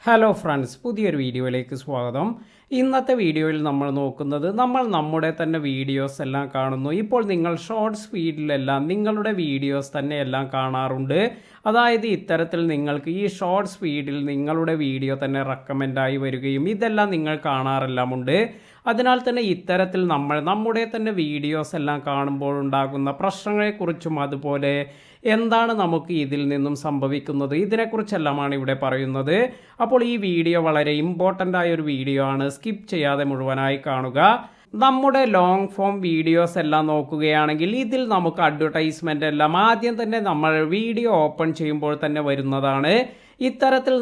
Hello friends, പുതിയൊരു വീഡിയോയിലേക്ക് സ്വാഗതം. ഇന്നത്തെ വീഡിയോയിൽ നമ്മൾ നോക്കുന്നത് നമ്മുടെ തന്നെ വീഡിയോസ് എല്ലാം കാണുന്നു. ഇപ്പോൾ നിങ്ങൾ ഷോർട്സ് ഫീഡിലെല്ലാം നിങ്ങളുടെ വീഡിയോസ് തന്നെ എല്ലാം കാണാറുണ്ട്. അതായത് ഇത്തരത്തിൽ നിങ്ങൾക്ക് ഈ ഷോർട്സ് ഫീഡിൽ നിങ്ങളുടെ വീഡിയോ തന്നെ റെക്കമെൻഡായി വരികയും ഇതെല്ലാം നിങ്ങൾ കാണാറെല്ലാമുണ്ട്. അതിനാൽ തന്നെ ഇത്തരത്തിൽ നമ്മുടെ തന്നെ വീഡിയോസ് എല്ലാം കാണുമ്പോൾ ഉണ്ടാകുന്ന പ്രശ്നങ്ങളെക്കുറിച്ചും അതുപോലെ എന്താണ് നമുക്ക് ഇതിൽ നിന്നും സംഭവിക്കുന്നത് ഇതിനെക്കുറിച്ചെല്ലാമാണ് ഇവിടെ പറയുന്നത്. അപ്പോൾ ഈ വീഡിയോ വളരെ ഇമ്പോർട്ടൻ്റ് ആയ ഒരു വീഡിയോ ആണ്. സ്കിപ്പ് ചെയ്യാതെ മുഴുവനായി കാണുക. നമ്മുടെ ലോങ് ഫോം വീഡിയോസ് എല്ലാം നോക്കുകയാണെങ്കിൽ ഇതിൽ നമുക്ക് അഡ്വർടൈസ്മെൻ്റ് എല്ലാം ആദ്യം തന്നെ നമ്മൾ വീഡിയോ ഓപ്പൺ ചെയ്യുമ്പോൾ തന്നെ വരുന്നതാണ്. ഇത്തരത്തിൽ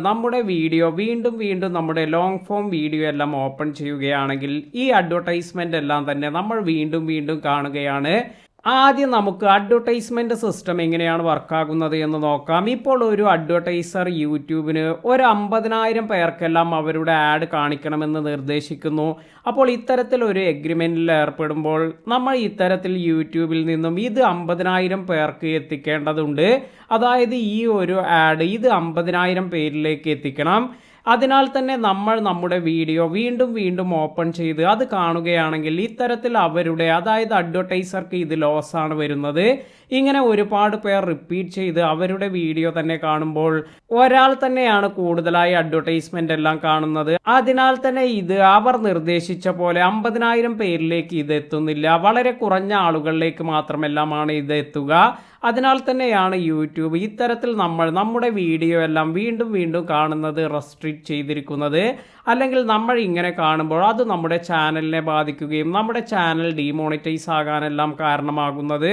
നമ്മുടെ വീഡിയോ വീണ്ടും നമ്മുടെ ലോങ് ഫോം വീഡിയോ എല്ലാം ഓപ്പൺ ചെയ്യുകയാണെങ്കിൽ ഈ അഡ്വർടൈസ്മെൻ്റ് എല്ലാം തന്നെ നമ്മൾ വീണ്ടും കാണുകയാണ്. ആദ്യം നമുക്ക് അഡ്വർടൈസ്മെൻറ്റ് സിസ്റ്റം എങ്ങനെയാണ് വർക്കാകുന്നത് എന്ന് നോക്കാം. ഇപ്പോൾ ഒരു അഡ്വർടൈസർ യൂട്യൂബിന് ഒരു 50,000 പേർക്കെല്ലാം അവരുടെ ആഡ് കാണിക്കണമെന്ന് നിർദ്ദേശിക്കുന്നു. അപ്പോൾ ഇത്തരത്തിൽ ഒരു എഗ്രിമെൻറ്റിൽ ഏർപ്പെടുമ്പോൾ നമ്മൾ ഇത്തരത്തിൽ യൂട്യൂബിൽ നിന്നും ഇത് 50,000 പേർക്ക് എത്തിക്കേണ്ടതുണ്ട്. അതായത് ഈ ഒരു ആഡ് ഇത് 50,000 പേരിലേക്ക് എത്തിക്കണം. അതിനാൽ തന്നെ നമ്മുടെ വീഡിയോ വീണ്ടും ഓപ്പൺ ചെയ്ത് അത് കാണുകയാണെങ്കിൽ ഇത്തരത്തിൽ അതായത് അഡ്വർടൈസർക്ക് ഇത് ലോസ് ആണ് വരുന്നത്. ഇങ്ങനെ ഒരുപാട് പേർ റിപ്പീറ്റ് ചെയ്ത് അവരുടെ വീഡിയോ തന്നെ കാണുമ്പോൾ ഒരാൾ തന്നെയാണ് കൂടുതലായി അഡ്വർടൈസ്മെന്റ് എല്ലാം കാണുന്നത്. അതിനാൽ തന്നെ ഇത് അവർ നിർദ്ദേശിച്ച പോലെ 50,000 പേരിലേക്ക് ഇത് എത്തുന്നില്ല. വളരെ കുറഞ്ഞ ആളുകളിലേക്ക് മാത്രമെല്ലാമാണ് ഇത് എത്തുക. അതിനാൽ തന്നെയാണ് യൂട്യൂബ് ഇത്തരത്തിൽ നമ്മുടെ വീഡിയോ എല്ലാം വീണ്ടും കാണുന്നത് റെസ്ട്രിക്റ്റ് ചെയ്തിരിക്കുന്നത്. അല്ലെങ്കിൽ നമ്മൾ ഇങ്ങനെ കാണുമ്പോൾ അത് നമ്മുടെ ചാനലിനെ ബാധിക്കുകയും നമ്മുടെ ചാനൽ ഡീമോണിറ്റൈസ് ആകാനെല്ലാം കാരണമാകുന്നത്.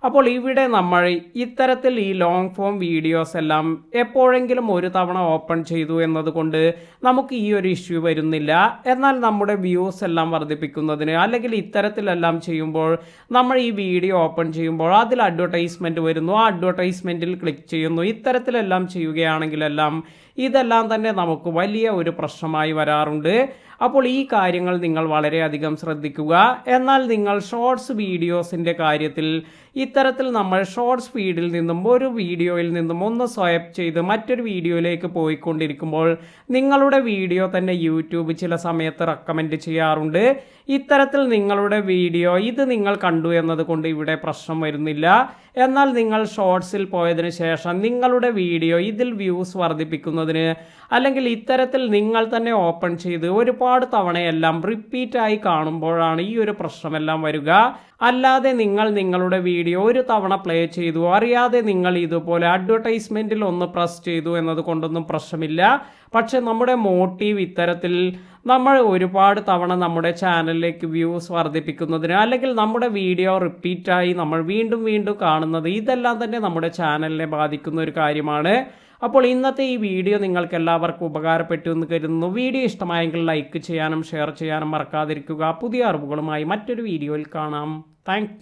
അപ്പോൾ ഇവിടെ നമ്മൾ ഇത്തരത്തിൽ ഈ ലോങ് ഫോം വീഡിയോസ് എല്ലാം എപ്പോഴെങ്കിലും ഒരു തവണ ഓപ്പൺ ചെയ്തു എന്നതുകൊണ്ട് നമുക്ക് ഈ ഒരു ഇഷ്യൂ വരുന്നില്ല. എന്നാൽ നമ്മുടെ വ്യൂസ് എല്ലാം വർദ്ധിപ്പിക്കുന്നതിന് അല്ലെങ്കിൽ ഇത്തരത്തിലെല്ലാം ചെയ്യുമ്പോൾ നമ്മൾ ഈ വീഡിയോ ഓപ്പൺ ചെയ്യുമ്പോൾ അതിൽ അഡ്വർടൈസ്മെൻറ്റ് വരുന്നു. ആ അഡ്വർടൈസ്മെൻറ്റിൽ ക്ലിക്ക് ചെയ്യുന്നു. ഇത്തരത്തിലെല്ലാം ചെയ്യുകയാണെങ്കിലെല്ലാം ഇതെല്ലാം തന്നെ നമുക്ക് വലിയ ഒരു പ്രശ്നമായി വരാറുണ്ട്. അപ്പോൾ ഈ കാര്യങ്ങൾ നിങ്ങൾ വളരെയധികം ശ്രദ്ധിക്കുക. എന്നാൽ നിങ്ങൾ ഷോർട്സ് വീഡിയോസിൻ്റെ കാര്യത്തിൽ ഇത്തരത്തിൽ നമ്മൾ ഷോർട്സ് ഫീഡിൽ നിന്നും ഒരു വീഡിയോയിൽ നിന്നും ഒന്ന് സ്വൈപ്പ് ചെയ്ത് മറ്റൊരു വീഡിയോയിലേക്ക് പോയിക്കൊണ്ടിരിക്കുമ്പോൾ നിങ്ങളുടെ വീഡിയോ തന്നെ യൂട്യൂബ് ചില സമയത്ത് റെക്കമെൻഡ് ചെയ്യാറുണ്ട്. ഇത്തരത്തിൽ നിങ്ങളുടെ വീഡിയോ ഇത് നിങ്ങൾ കണ്ടു എന്നതുകൊണ്ട് ഇവിടെ പ്രശ്നം വരുന്നില്ല. എന്നാൽ നിങ്ങൾ ഷോർട്സിൽ പോയതിനു ശേഷം നിങ്ങളുടെ വീഡിയോ ഇതിൽ വ്യൂസ് വർദ്ധിപ്പിക്കുന്നതിന് അല്ലെങ്കിൽ ഇത്തരത്തിൽ നിങ്ങൾ തന്നെ ഓപ്പൺ ചെയ്ത് ഒരുപാട് തവണയെല്ലാം റിപ്പീറ്റായി കാണുമ്പോഴാണ് ഈ ഒരു പ്രശ്നമെല്ലാം വരിക. അല്ലാതെ നിങ്ങളുടെ വീഡിയോ ഒരു തവണ പ്ലേ ചെയ്തു അറിയാതെ നിങ്ങൾ ഇതുപോലെ അഡ്വർടൈസ്മെൻറ്റിൽ ഒന്ന് പ്രസ് ചെയ്തു എന്നതുകൊണ്ടൊന്നും പ്രശ്നമില്ല. പക്ഷെ നമ്മുടെ മോട്ടീവ് ഇത്തരത്തിൽ നമ്മൾ ഒരുപാട് തവണ നമ്മുടെ ചാനലിലേക്ക് വ്യൂസ് വർദ്ധിപ്പിക്കുന്നതിന് അല്ലെങ്കിൽ നമ്മുടെ വീഡിയോ റിപ്പീറ്റായി നമ്മൾ വീണ്ടും കാണുന്നത് ഇതെല്ലാം തന്നെ നമ്മുടെ ചാനലിനെ ബാധിക്കുന്ന ഒരു കാര്യമാണ്. അപ്പോൾ ഇന്നത്തെ ഈ വീഡിയോ നിങ്ങൾക്ക് എല്ലാവർക്കും ഉപകാരപ്പെട്ടു എന്ന് കരുതുന്നു. വീഡിയോ ഇഷ്ടമായെങ്കിൽ ലൈക്ക് ചെയ്യാനും ഷെയർ ചെയ്യാനും മറക്കാതിരിക്കുക. പുതിയ അറിവുകളുമായി മറ്റൊരു വീഡിയോയിൽ കാണാം. താങ്ക്